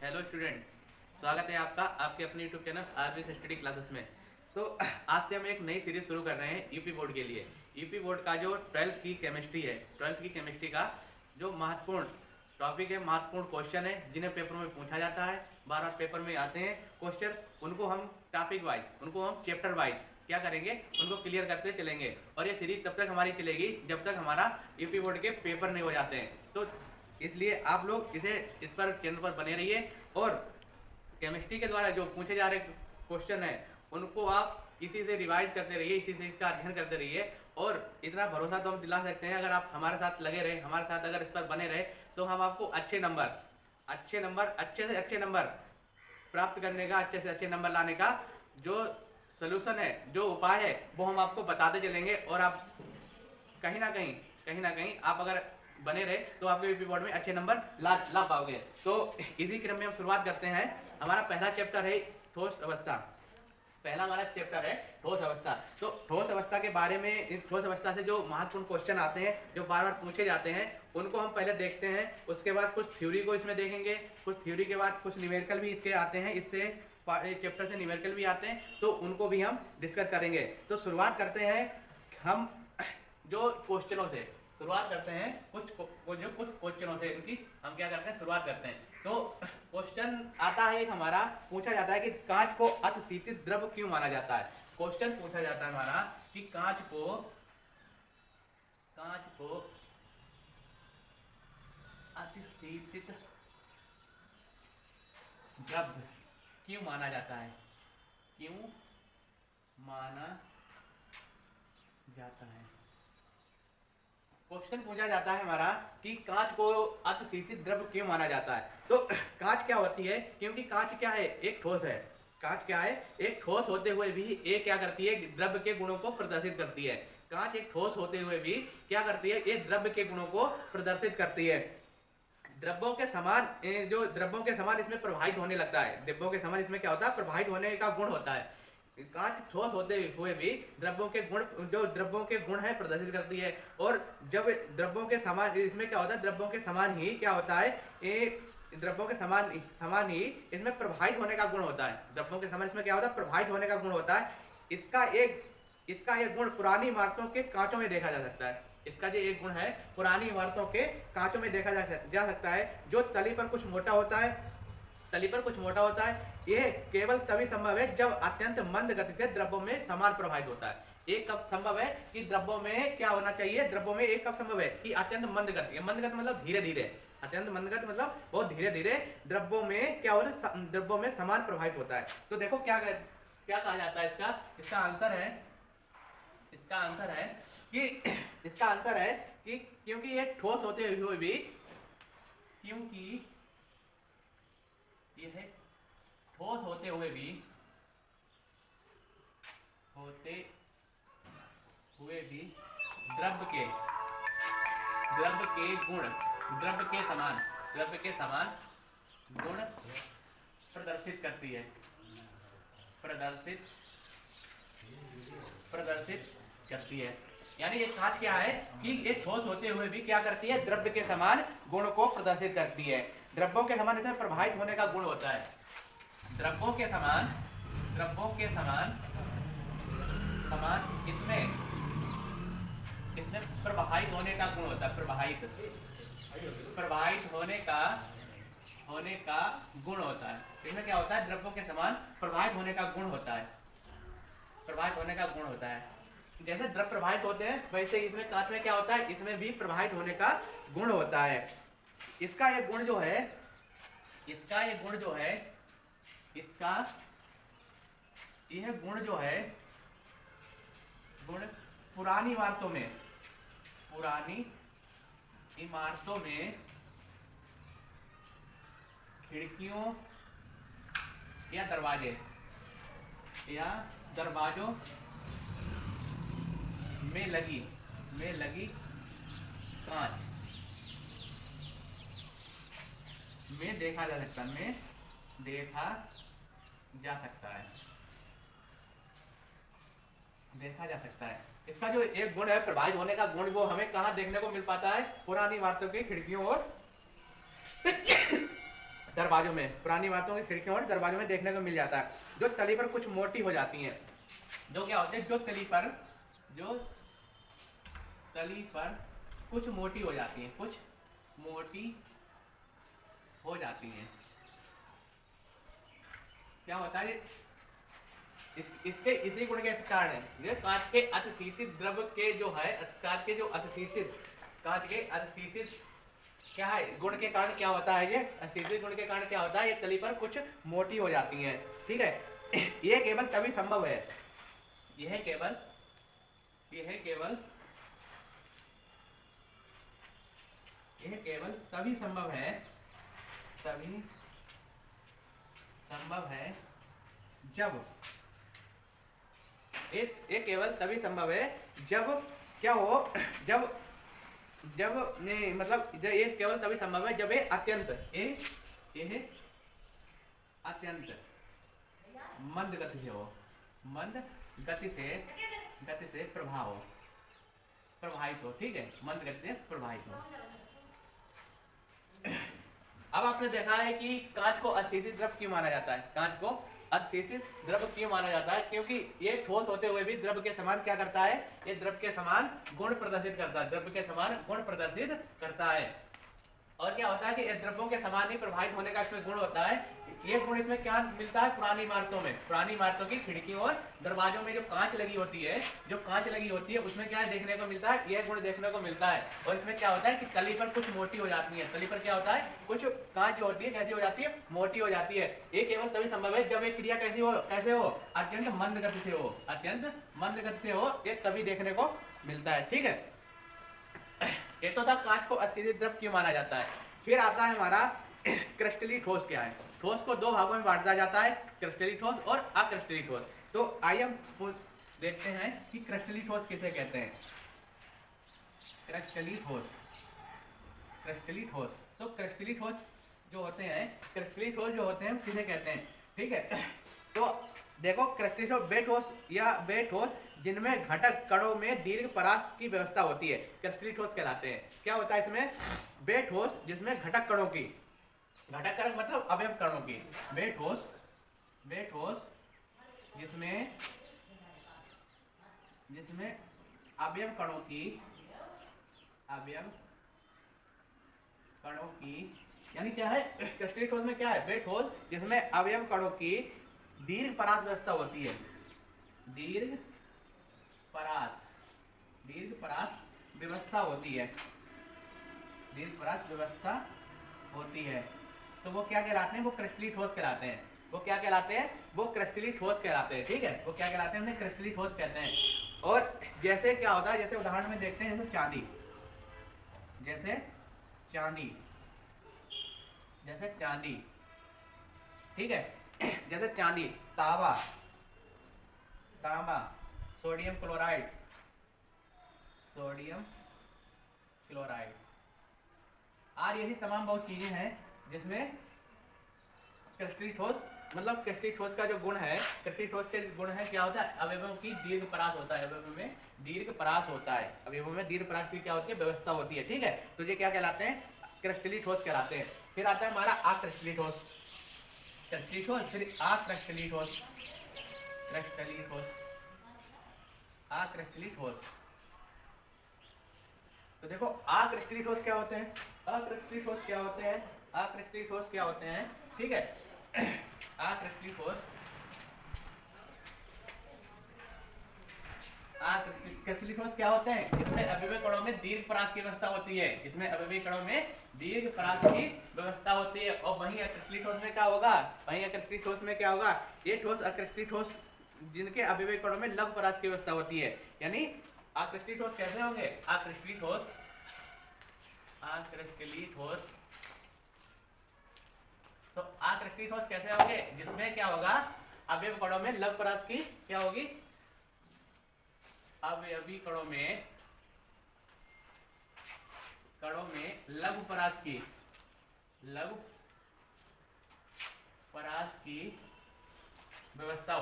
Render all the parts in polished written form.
Hello student, स्वागत है आपका आपके अपने YouTube channel RBS study classes में। तो आज से हम एक नई सीरीज शुरू कर रहे हैं यूपी बोर्ड के लिए। यूपी बोर्ड का जो 12th की केमिस्ट्री है, 12th की केमिस्ट्री का जो महत्वपूर्ण टॉपिक है, महत्वपूर्ण क्वेश्चन है जिन्हें पेपर में पूछा जाता है, बार बार पेपर में आते हैं क्वेश्चन, उनको हम टॉपिक वाइज, उनको हम चैप्टर वाइज क्या करेंगे, उनको क्लियर करते चलेंगे। और ये सीरीज तब तक हमारी चलेगी जब तक हमारा यूपी बोर्ड के पेपर नहीं हो जाते हैं। तो इसलिए आप लोग इस पर चैनल पर बने रहिए और केमिस्ट्री के द्वारा जो पूछे जा रहे क्वेश्चन है उनको आप इसी से रिवाइज करते रहिए, इसी से इसका अध्ययन करते रहिए। और इतना भरोसा तो हम दिला सकते हैं, अगर आप हमारे साथ लगे रहे, हमारे साथ अगर इस पर बने रहे, तो हम आपको अच्छे से अच्छे नंबर प्राप्त करने का, अच्छे से अच्छे नंबर लाने का जो सोल्यूशन है, जो उपाय है, वो हम आपको बताते चलेंगे। और आप कहीं ना कहीं आप अगर बने रहे तो आपके यूपी बोर्ड में अच्छे नंबर ला पाओगे। तो इसी क्रम में हम शुरुआत करते हैं। हमारा पहला चैप्टर है ठोस अवस्था। पहला हमारा चैप्टर है ठोस अवस्था। तो ठोस अवस्था के बारे में, ठोस अवस्था से जो महत्वपूर्ण क्वेश्चन आते हैं, जो बार बार पूछे जाते हैं, उनको हम पहले देखते हैं। उसके बाद कुछ थ्योरी को इसमें देखेंगे, कुछ थ्योरी के बाद कुछ न्यूमेरिकल भी इसके आते हैं, इससे चैप्टर से न्यूमेरिकल भी आते हैं, तो उनको भी हम डिस्कस करेंगे। तो शुरुआत करते हैं हम जो क्वेश्चनों से, शुरुआत करते हैं कुछ क्वेश्चनों से, इनकी हम क्या करते हैं, शुरुआत करते हैं। तो क्वेश्चन आता है एक हमारा, पूछा जाता है कि कांच को अतिशीतित द्रव क्यों माना जाता है। क्वेश्चन पूछा जाता है हमारा कि कांच को अतिशीतित द्रव क्यों माना जाता है, क्यों माना जाता है। क्वेश्चन पूछा जाता है हमारा कि कांच को अतिशीतित द्रव क्यों माना जाता है। तो कांच क्या होती है, क्योंकि कांच क्या है, एक ठोस है। कांच क्या है, एक ठोस होते हुए भी ये क्या करती है, द्रव्य के गुणों को प्रदर्शित करती है। कांच एक ठोस होते हुए भी क्या करती है, ये द्रव्य के गुणों को प्रदर्शित करती है। द्रव्यों के समान इसमें प्रवाहित होने लगता है। द्रव्यों के समान इसमें क्या होता है, प्रवाहित होने का गुण होता है। कांच ठोस होते हुए भी द्रव्यों के गुण है प्रदर्शित करती है। और जब द्रव्यों के समान, इसमें क्या होता है, द्रव्यों के समान ही क्या होता है, द्रव्यों के समान ही इसमें प्रवाहित होने का गुण होता है। द्रव्यों के समान इसमें क्या होता है, प्रवाहित होने का गुण होता है। इसका एक गुण पुरानी इमारतों के कांचों में देखा जा सकता है। इसका जो एक गुण है, पुरानी इमारतों के कांचों में देखा जा सकता है। जो तली पर कुछ मोटा होता है, यह केवल तभी संभव है जब अत्यंत मंद गति से द्रव्यों में समान प्रवाहित होता है। एक कब संभव है कि द्रव्यों में क्या होना चाहिए, द्रव्यों में एक कब संभव है कि अत्यंत मंद गति, मंद गति मतलब धीरे धीरे, अत्यंत मंद गति मतलब बहुत धीरे धीरे द्रव्यों में क्या हो रहा है, द्रव्यों में समान प्रवाहित होता है। तो देखो क्या कहा जाता है इसका आंसर है कि क्योंकि एक ठोस होते हुए भी, क्योंकि यह ठोस होते हुए भी द्रव्य के समान गुण प्रदर्शित करती है। यानी ये कांच क्या है कि ये ठोस होते हुए भी क्या करती है, द्रव्य के समान गुण को प्रदर्शित करती है। द्रव्यों के समान इसमें प्रवाहित होने का गुण होता है। द्रव्यों के समान इसमें प्रवाहित होने का गुण होता है। प्रवाहित होने का गुण होता है। इसमें क्या होता है, द्रव्यों के समान प्रवाहित होने का गुण होता है। जैसे द्रव प्रवाहित होते हैं, वैसे इसमें कांच में क्या होता है, इसमें भी प्रवाहित होने का गुण होता है। इसका यह गुण जो है, गुण पुरानी इमारतों में खिड़कियों या दरवाजों में लगी कांच में देखा जा सकता है। इसका जो एक गुण है प्रवाहित होने का गुण, वो हमें कहाँ देखने को मिल पाता है, पुरानी इमारतों की खिड़कियों और दरवाजों में, पुरानी इमारतों की खिड़कियों और दरवाजों में देखने को मिल जाता है, जो तली पर कुछ मोटी हो जाती हैं। जो क्या होते हैं, जो तली पर कुछ मोटी हो जाती हैं, कुछ मोटी हो जाती हैं। क्या होता है इसके इसी गुण के कारण है, ये कांच के अतिशीतित द्रव के जो है, कांच के अतिशीतित क्या है गुण के कारण क्या होता है, ये अतिशीतित गुण के कारण क्या होता है, ये तली पर कुछ मोटी हो जाती हैं। ठीक है, ये केवल तभी संभव है, यह केवल तभी संभव है जब ये केवल तभी संभव है जब क्या हो, जब नहीं मतलब ये केवल तभी संभव है जब ये अत्यंत मंद गति से हो, मंद गति से प्रभावित हो। ठीक है, मंद गति से प्रभावित हो। अब आपने देखा है कि कांच को अतिशीतित द्रव क्यों माना जाता है, कांच को अतिशीतित द्रव क्यों माना जाता है, क्योंकि ये ठोस होते हुए भी द्रव के समान क्या करता है, ये द्रव के समान गुण प्रदर्शित करता है, और क्या होता है कि द्रव्यों के समान ही प्रभावित होने का इसमें गुण होता है। ये गुण इसमें क्या मिलता है, पुरानी इमारतों की खिड़कियों और दरवाजों में जो कांच लगी होती है उसमें क्या देखने को मिलता है, यह गुण देखने को मिलता है। और इसमें क्या होता है कि तली पर कुछ मोटी हो जाती है, तली पर क्या होता है, कुछ कांच जो होती है कैसी हो जाती है, मोटी हो जाती है। ये केवल तभी संभव है जब एक क्रिया कैसे हो, अत्यंत मंद गति से हो, ये तभी देखने को मिलता है। ठीक है, ये तो था कांच को अतिशीतित द्रव क्यों माना जाता है। फिर आता है हमारा क्रिस्टलीय ठोस क्या है। ठोस को दो भागों में बांटा जाता है, क्रिस्टलीय ठोस और अक्रिस्टलीय ठोस। तो आइए हम देखते हैं कि क्रिस्टलीय ठोस किसे कहते हैं। क्रिस्टलीय ठोस तो क्रिस्टलीय ठोस जो होते हैं किसे कहते हैं। ठीक है, तो देखो क्रिस्टलीय ठोस वे ठोस जिनमें घटक कणों में दीर्घ परास की व्यवस्था होती है, क्रिस्टलीय ठोस कहलाते हैं। क्या होता है इसमें, वे ठोस जिसमें घटक कणों की, घटक कण मतलब अवयव कणों की, वे ठोस जिसमें अवयव कणों की यानी क्या है, क्रिस्टलीय ठोस में क्या है, वे ठोस जिसमें अवयव कणों की दीर्घ परास व्यवस्था होती है, दीर्घ परास व्यवस्था होती है, तो वो क्या कहलाते हैं, वो क्रिस्टलीय ठोस कहलाते हैं। वो क्या कहलाते हैं, वो क्रिस्टलीय ठोस कहलाते हैं। ठीक है, वो क्या कहलाते हैं, उन्हें क्रिस्टलीय ठोस कहते हैं। और जैसे क्या होता है, जैसे उदाहरण में देखते हैं, जैसे चांदी, ठीक है, जैसे चांदी, तांबा, सोडियम क्लोराइड, और यही तमाम बहुत चीजें हैं जिसमें क्रिस्टलीय ठोस मतलब क्रिस्टलीय ठोस का जो गुण है, क्रिस्टलीय ठोस के गुण है क्या होता है, अवयवों की दीर्घ परास होता है, अवयवों में दीर्घ परास की क्या होती है, व्यवस्था होती है। ठीक है, तो ये क्या कहलाते हैं, क्रिस्टलीय ठोस कहलाते हैं। फिर आता है हमारा अक्रिस्टलीय ठोस, फिर अक्रिस्टलीय ठोस। तो देखो अक्रिस्टलीय ठोस क्या होते हैं, ठीक है, अक्रिस्टलीय ठोस क्या होते हैं, इसमें अवयवी कणों में दीर्घ परास की व्यवस्था होती है, और वहीं अक्रिस्टलीय ठोस में क्या होगा, ये ठोस अक्रिस्टलीय ठोस जिनके अवयवी कणों में लघु परास की व्यवस्था होती है। यानी अक्रिस्टलीय ठोस कैसे होंगे, अक्रिस्टलीय ठोस तो अक्रिस्टलीय ठोस कैसे होंगे, जिसमें क्या होगा, अवयव कणों में लघु परास की क्या होगी, अवयवी कणों में लघु परास की व्यवस्था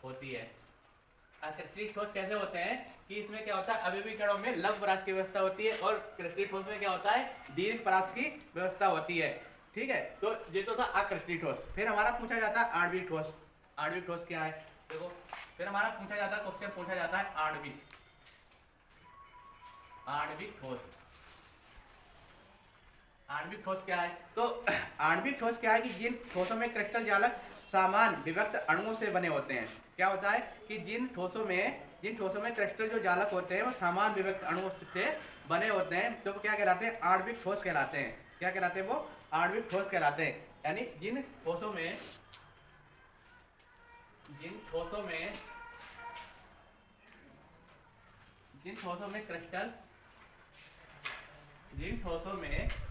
होती है, क्रिस्टलीय ठोस कैसे होते हैं कि इसमें क्या होता है, अवयवी कणों में लंब परास की व्यवस्था होती है और क्रिस्टलीय ठोस में क्या होता है, दीर्घ परास की व्यवस्था होती है। ठीक है, तो ये तो था अक्रिस्टलीय ठोस। फिर हमारा पूछा जाता है आणविक ठोस। आणविक ठोस क्या है, देखो फिर हमारा पूछा जाता है, क्वेश्चन पूछा जाता है आणविक ठोस। आणविक ठोस क्या है, तो आणविक ठोस क्या है कि जिन ठोसों में क्रिस्टल जालक समान विभक्त अणुओं से बने होते हैं। क्या होता है कि जिन ठोसों में क्रिस्टल जो जालक होते हैं वो समान विभक्त अणुओं से बने होते हैं, तो क्या कहलाते हैं, आणविक ठोस कहलाते हैं। क्या कहलाते हैं, वो आणविक ठोस कहलाते हैं। यानी जिन ठोसों में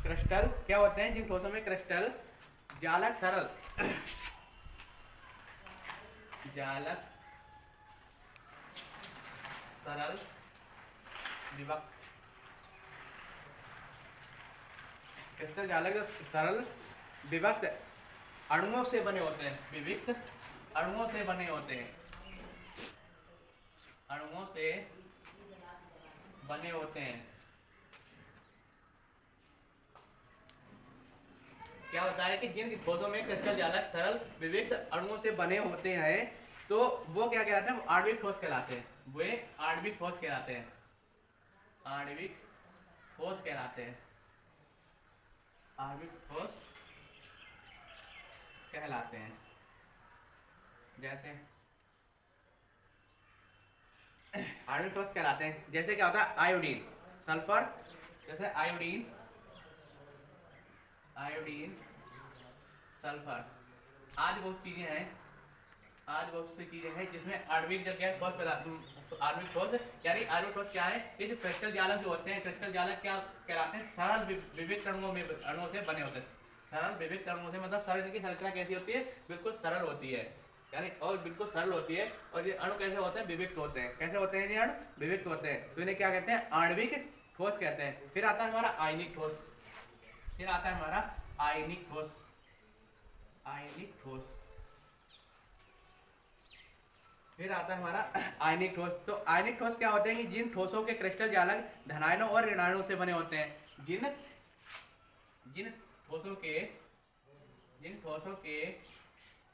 क्रिस्टल क्या होते हैं, जिन ठोसों में क्रिस्टल जालक सरल विभक्त क्रिस्टल जालक जो सरल विभक्त अणुओं से बने होते हैं, विविक्त अणुओं से बने होते हैं, क्या होता है कि जिन ठोसों में क्रिस्टल जालक सरल विविक्त अणुओं से बने होते हैं, तो वो क्या कहलाते हैं, आणविक ठोस कहलाते हैं। वे आणविक ठोस कहलाते हैं। आणविक ठोस कहलाते हैं। आणविक ठोस कहलाते हैं। जैसे आणविक ठोस कहलाते हैं, जैसे क्या होता है, आयोडीन, सल्फर, जैसे आयोडीन, सल्फर, आज बहुत सी चीजें हैं जिसमें आणविक जल क्या ठोस आणविक ठोस यानी आणविक ठोस क्या है, ये जो क्रिस्टल जालक जो होते हैं, क्रिस्टल जालक क्या कहलाते हैं, सरल विविक्त अणुओं से बने होते हैं। सरल विविक्त अणुओं से मतलब सरल की संरचना कैसी होती है, बिल्कुल सरल होती है, यानी और बिल्कुल सरल होती है। और ये अणु कैसे होते हैं, विविक्त होते हैं। कैसे होते हैं ये अणु, विविक्त होते हैं, तो इन्हें क्या कहते हैं, आणविक ठोस कहते हैं। फिर आता है हमारा आयनिक ठोस। फिर आता है हमारा आयनिक ठोस। फिर आता है हमारा आयनिक ठोस। तो आयनिक ठोस क्या होते हैं कि जिन ठोसों के क्रिस्टल जालक धनायनों और ऋणायनों से बने होते हैं। जिन ठोसों के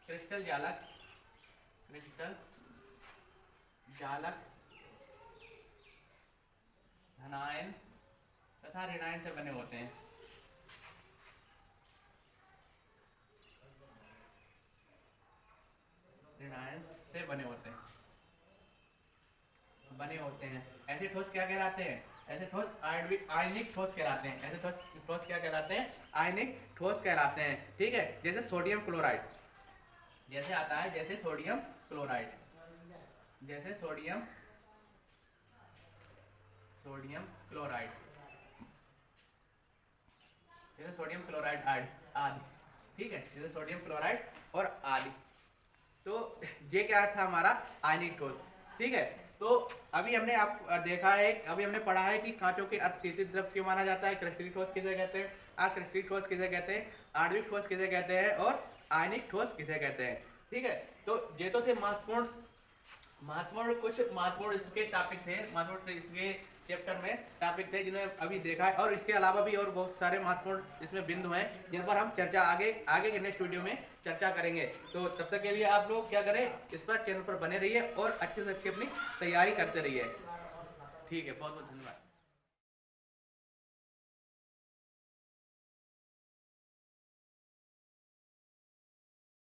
क्रिस्टल जालक धनायन तथा ऋणायन से बने होते हैं। ऋणायन से बने होते हैं। ऐसे ठोस क्या कहलाते हैं, ऐसे ठोस आयनिक ठोस कहलाते हैं। ऐसे ठोस क्या कहलाते हैं, आयनिक ठोस कहलाते हैं। ठीक है, जैसे सोडियम क्लोराइड, जैसे आता है, जैसे सोडियम क्लोराइड आदि। ठीक है, जैसे सोडियम क्लोराइड और आदि। तो ये क्या था हमारा आयनिक ठोस। ठीक है, तो अभी हमने पढ़ा है कि कांचों के अर्धशीतित द्रव क्यों माना जाता है, क्रिस्टलीय ठोस किसे कहते हैं, अक्रिस्टलीय ठोस किसे कहते हैं, आणविक ठोस किसे कहते हैं और आयनिक ठोस किसे कहते हैं। ठीक है, तो ये तो थे कुछ महत्वपूर्ण इसके टॉपिक थे, महत्वपूर्ण इसके चैप्टर में टॉपिक थे जिन्हें अभी देखा है। और इसके अलावा भी और बहुत सारे महत्वपूर्ण इसमें बिंदु हैं जिन पर हम चर्चा आगे के नेक्स्ट वीडियो में चर्चा करेंगे। तो तब तक के लिए आप लोग क्या करें, इस पर चैनल पर बने रहिए और अच्छे से अच्छी अपनी तैयारी करते रहिए। ठीक है, बहुत बहुत धन्यवाद।